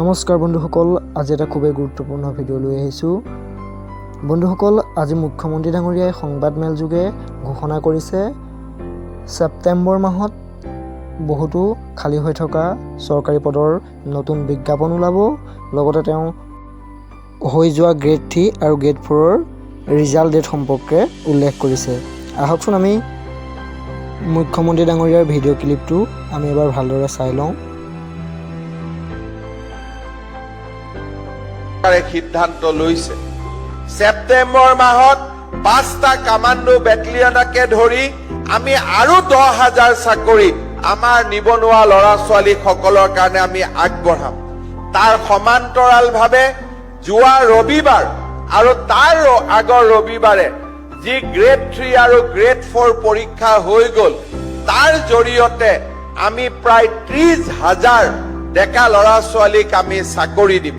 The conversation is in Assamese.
নমস্কাৰ বন্ধুসকল, আজি এটা খুবেই গুৰুত্বপূৰ্ণ ভিডিঅ' লৈ আহিছোঁ। বন্ধুসকল, আজি মুখ্যমন্ত্ৰী ডাঙৰীয়াই সংবাদমেল যোগে ঘোষণা কৰিছে ছেপ্টেম্বৰ মাহত বহুতো খালী হৈ থকা চৰকাৰী পদৰ নতুন বিজ্ঞাপন ওলাব। লগতে তেওঁ হৈ যোৱা গ্ৰেড 3 আৰু গ্ৰেড 4ৰ ৰিজাল্ট ডেট সম্পৰ্কে উল্লেখ কৰিছে। আহকচোন আমি মুখ্যমন্ত্ৰী ডাঙৰীয়াৰ ভিডিঅ' ক্লিপটো আমি এবাৰ ভালদৰে চাই লওঁ। সিদ্ধান্ত লৈছে ছেপ্টেম্বৰ মাহত 5টা কামাণ্ডো বেটেলিয়নকে ধৰি আমি আৰু 10,000 চাকৰি আমাৰ নিবনুৱা ল'ৰা ছোৱালীসকলৰ কাৰণে আমি আগবঢ়াম। তাৰ সমান্তৰালভাৱে যোৱা ৰবিবাৰ আৰু তাৰ আগৰ ৰবিবাৰে যি গ্ৰেড 3 আৰু গ্ৰেড 4 পৰীক্ষা হৈ গ'ল, তাৰ জৰিয়তে আমি প্ৰায় 30,000 ডেকা ল'ৰা ছোৱালীক আমি চাকৰি দিম।